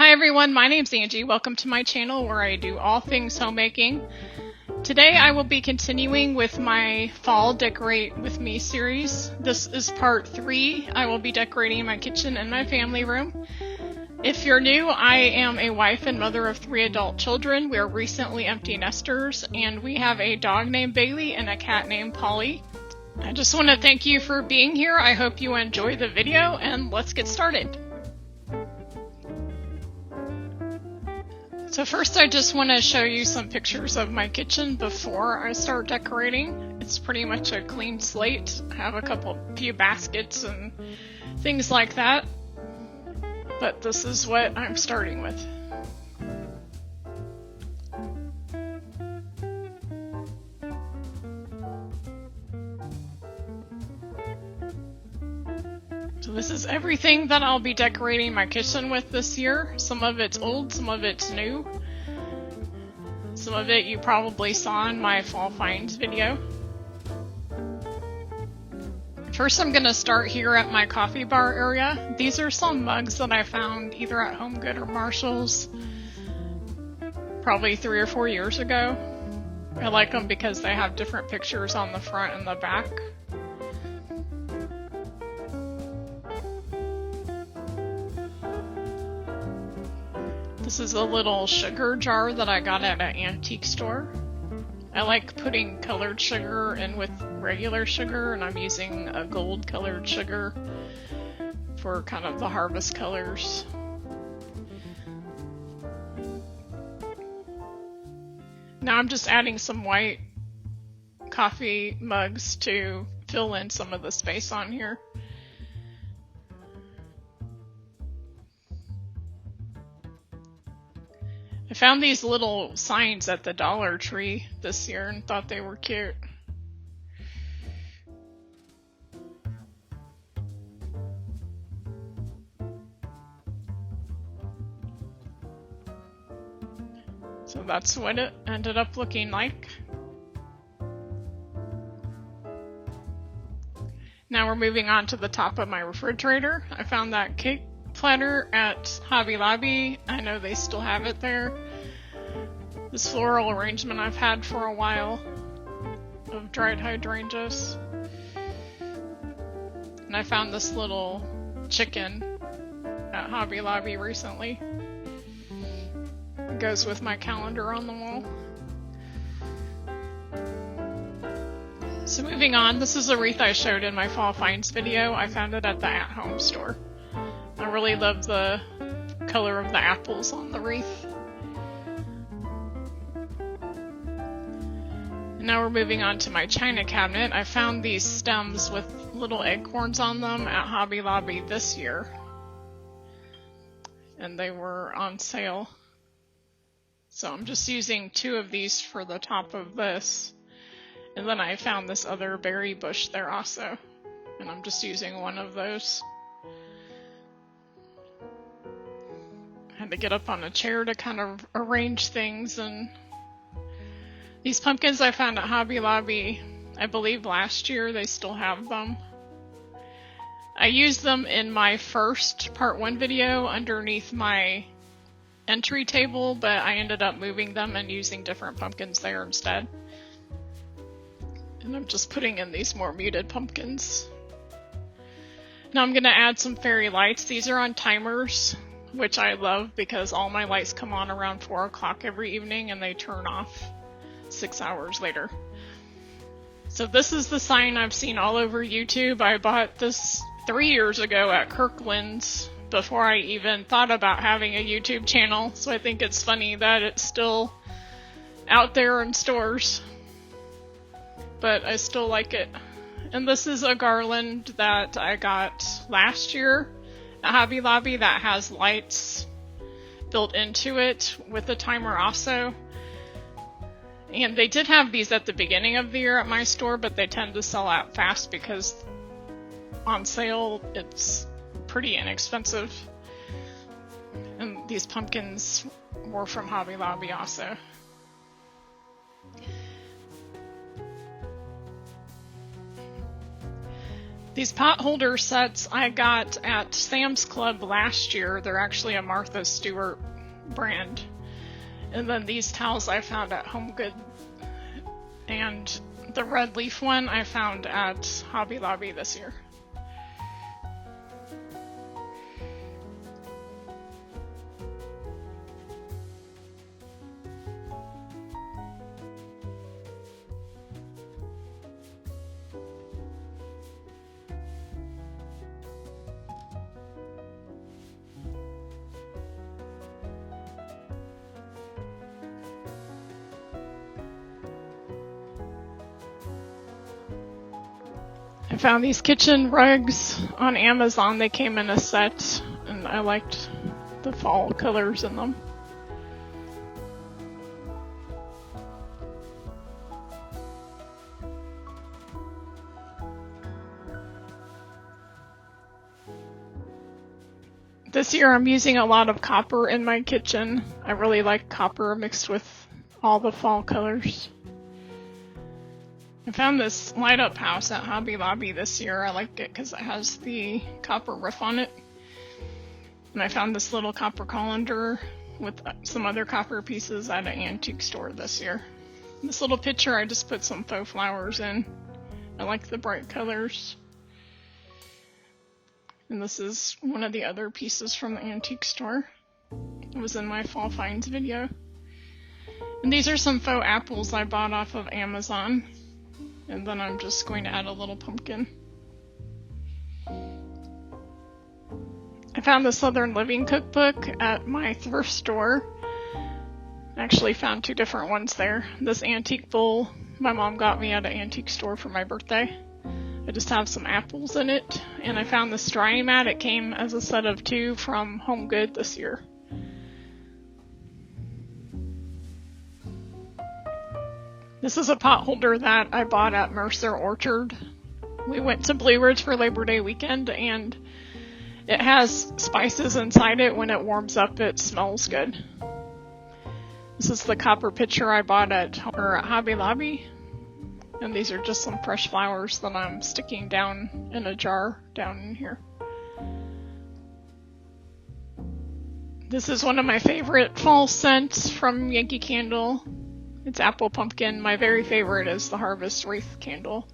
Hi everyone, my name's Angie. Welcome to my channel where I do all things homemaking. Today I will be continuing with my Fall Decorate With Me series. This is part 3. I will be decorating my kitchen and my family room. If you're new, I am a wife and mother of 3 adult children. We are recently empty nesters, and we have a dog named Bailey and a cat named Polly. I just want to thank you for being here. I hope you enjoy the video, and let's get started. So first I just want to show you some pictures of my kitchen before I start decorating. It's pretty much a clean slate. I have a few baskets and things like that. But this is what I'm starting with. So this is everything that I'll be decorating my kitchen with this year. Some of it's old, some of it's new. Some of it you probably saw in my fall finds video. First I'm going to start here at my coffee bar area. These are some mugs that I found either at Home Good or Marshall's probably 3 or 4 years ago. I like them because they have different pictures on the front and the back. This is a little sugar jar that I got at an antique store. I like putting colored sugar in with regular sugar, and I'm using a gold colored sugar for kind of the harvest colors. Now I'm just adding some white coffee mugs to fill in some of the space on here. I found these little signs at the Dollar Tree this year and thought they were cute. So that's what it ended up looking like. Now we're moving on to the top of my refrigerator. I found that cake platter at Hobby Lobby. I know they still have it there. This floral arrangement I've had for a while of dried hydrangeas. And I found this little chicken at Hobby Lobby recently. It goes with my calendar on the wall. So moving on, this is a wreath I showed in my Fall Finds video. I found it at the at-home store. I really love the color of the apples on the wreath. And now we're moving on to my china cabinet. I found these stems with little acorns on them at Hobby Lobby this year. And they were on sale. So I'm just using 2 of these for the top of this. And then I found this other berry bush there also. And I'm just using 1 of those. Had to get up on a chair to kind of arrange things, and these pumpkins I found at Hobby Lobby, I believe last year. They still have them. I used them in my first part 1 video underneath my entry table, but I ended up moving them and using different pumpkins there instead. And I'm just putting in these more muted pumpkins. Now I'm going to add some fairy lights. These are on timers, which I love because all my lights come on around 4 o'clock every evening and they turn off 6 hours later. So this is the sign I've seen all over YouTube. I bought this 3 years ago at Kirkland's before I even thought about having a YouTube channel, so I think it's funny that it's still out there in stores. But I still like it. And this is a garland that I got last year at Hobby Lobby that has lights built into it with a timer also. And they did have these at the beginning of the year at my store, but they tend to sell out fast because on sale it's pretty inexpensive. And these pumpkins were from Hobby Lobby also. These pot holder sets I got at Sam's Club last year. They're actually a Martha Stewart brand. And then these towels I found at Home Good. And the red leaf one I found at Hobby Lobby this year. I found these kitchen rugs on Amazon. They came in a set, and I liked the fall colors in them. This year I'm using a lot of copper in my kitchen. I really like copper mixed with all the fall colors. I found this light up house at Hobby Lobby this year. I liked it because it has the copper roof on it. And I found this little copper colander with some other copper pieces at an antique store this year. This little picture I just put some faux flowers in. I like the bright colors. And this is one of the other pieces from the antique store. It was in my fall finds video. And these are some faux apples I bought off of Amazon. And then I'm just going to add a little pumpkin. I found the Southern Living cookbook at my thrift store. I actually found two different ones there. This antique bowl my mom got me at an antique store for my birthday. I just have some apples in it. And I found this drying mat. It came as a set of 2 from Home Good this year. This is a pot holder that I bought at Mercer Orchard. We went to Blue Ridge for Labor Day weekend, and it has spices inside it. When it warms up, it smells good. This is the copper pitcher I bought at Hobby Lobby. And these are just some fresh flowers that I'm sticking down in a jar down in here. This is one of my favorite fall scents from Yankee Candle. It's apple pumpkin. My very favorite is the Harvest Wreath candle.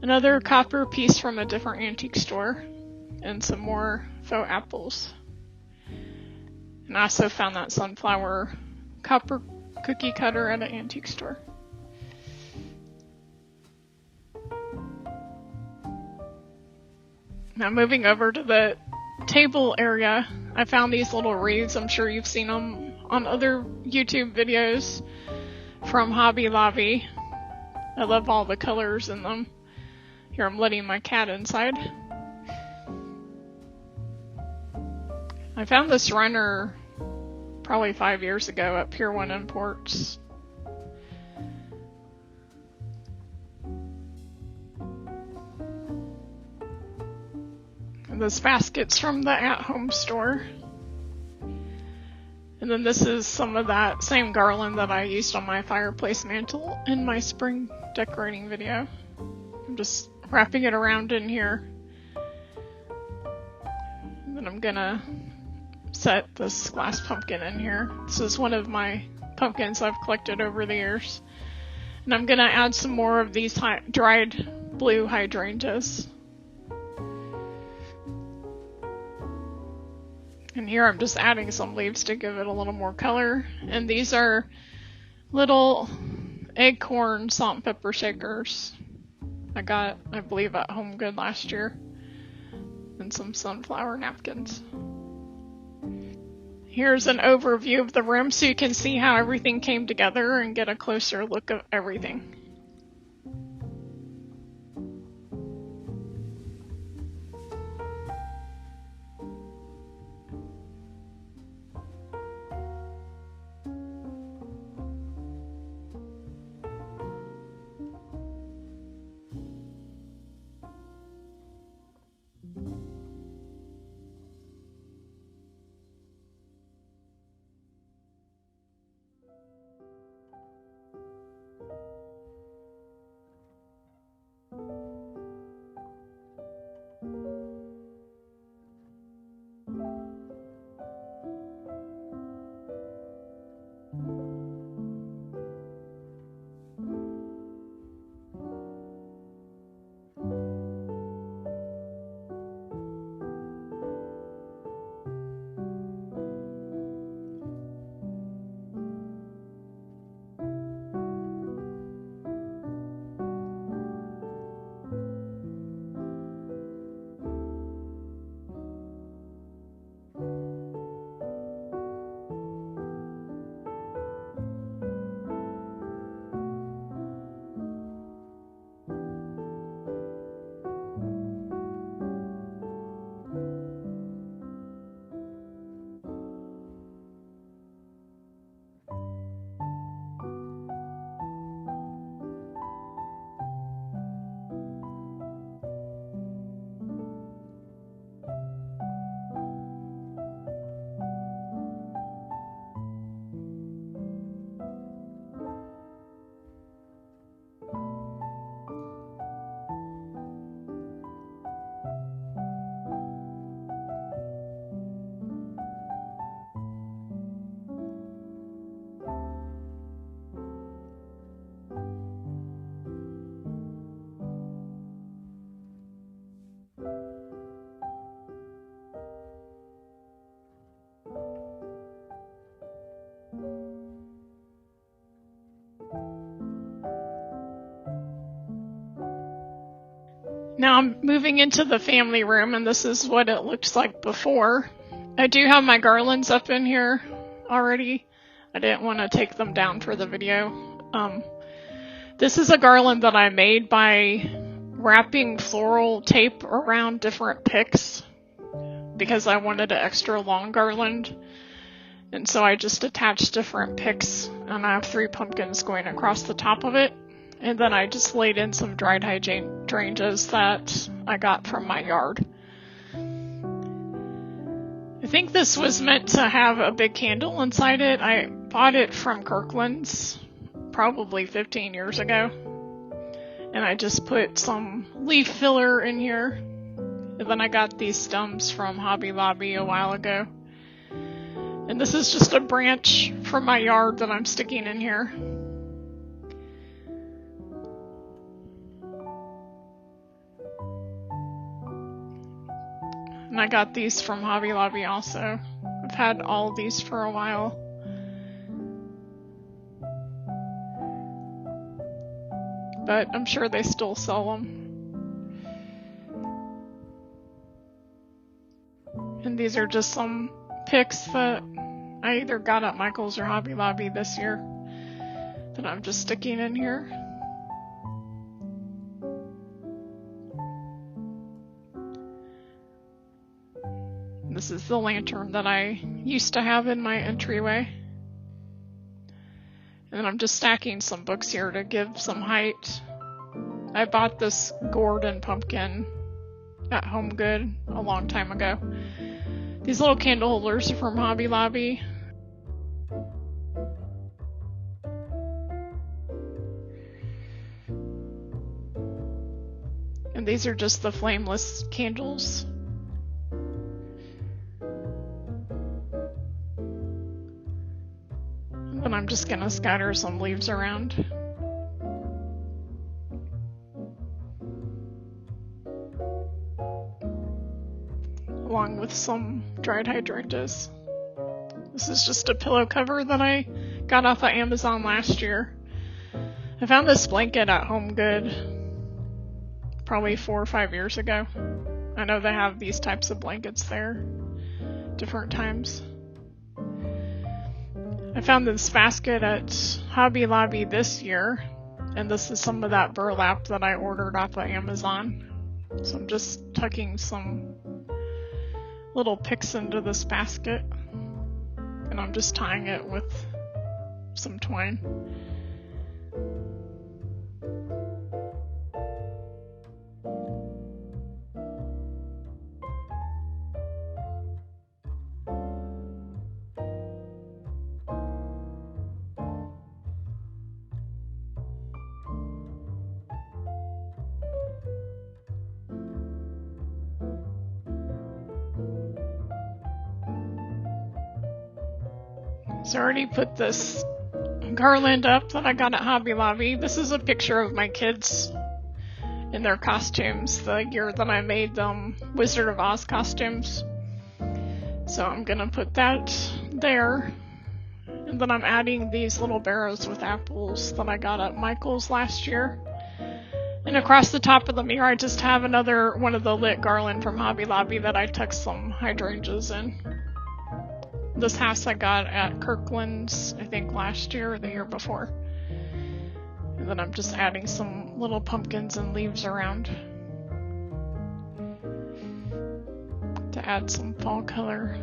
Another copper piece from a different antique store. And some more faux apples. And I also found that sunflower copper cookie cutter at an antique store. Now moving over to the table area, I found these little wreaths. I'm sure you've seen them on other YouTube videos from Hobby Lobby. I love all the colors in them. Here I'm letting my cat inside. I found this runner probably 5 years ago at Pier 1 Imports. And this basket's from the at-home store. And then this is some of that same garland that I used on my fireplace mantle in my spring decorating video. I'm just wrapping it around in here. And then I'm gonna set this glass pumpkin in here. This is one of my pumpkins I've collected over the years. And I'm gonna add some more of these dried blue hydrangeas. And here I'm just adding some leaves to give it a little more color. And these are little acorn salt and pepper shakers I got, I believe, at Home Good last year. And some sunflower napkins. Here's an overview of the room so you can see how everything came together and get a closer look of everything. Now I'm moving into the family room, and this is what it looks like before. I do have my garlands up in here already. I didn't want to take them down for the video. This is a garland that I made by wrapping floral tape around different picks because I wanted an extra long garland. And so I just attached different picks, and I have 3 pumpkins going across the top of it. And then I just laid in some dried hydrangeas that I got from my yard. I think this was meant to have a big candle inside it. I bought it from Kirkland's probably 15 years ago. And I just put some leaf filler in here. And then I got these stems from Hobby Lobby a while ago. And this is just a branch from my yard that I'm sticking in here. And I got these from Hobby Lobby also. I've had all of these for a while. But I'm sure they still sell them. And these are just some picks that I either got at Michael's or Hobby Lobby this year that I'm just sticking in here. This is the lantern that I used to have in my entryway. And I'm just stacking some books here to give some height. I bought this gourd and pumpkin at Home Good a long time ago. These little candle holders are from Hobby Lobby. And these are just the flameless candles. And I'm just gonna scatter some leaves around. Along with some dried hydrangeas. This is just a pillow cover that I got off of Amazon last year. I found this blanket at Home Good probably 4 or 5 years ago. I know they have these types of blankets there, different times. I found this basket at Hobby Lobby this year, and this is some of that burlap that I ordered off of Amazon. So I'm just tucking some little picks into this basket, and I'm just tying it with some twine. So I already put this garland up that I got at Hobby Lobby. This is a picture of my kids in their costumes, the year that I made them Wizard of Oz costumes. So I'm gonna put that there. And then I'm adding these little barrows with apples that I got at Michael's last year. And across the top of the mirror I just have another one of the lit garland from Hobby Lobby that I tucked some hydrangeas in. This house I got at Kirkland's, I think last year or the year before. And then I'm just adding some little pumpkins and leaves around to add some fall color.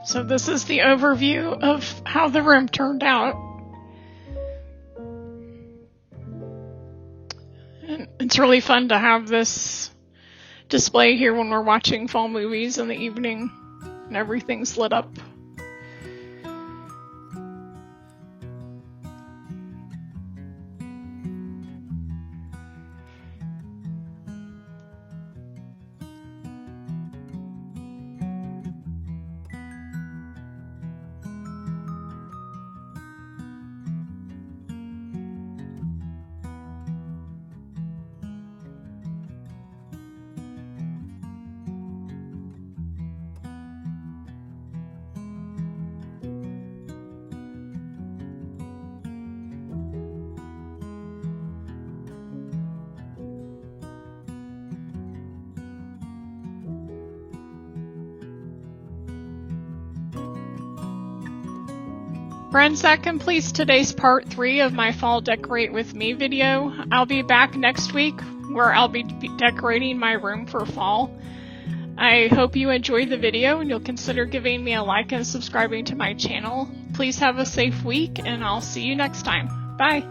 So this is the overview of how the room turned out. And it's really fun to have this display here when we're watching fall movies in the evening and everything's lit up. Friends, that completes today's part 3 of my Fall Decorate With Me video. I'll be back next week where I'll be decorating my room for fall. I hope you enjoyed the video and you'll consider giving me a like and subscribing to my channel. Please have a safe week and I'll see you next time. Bye!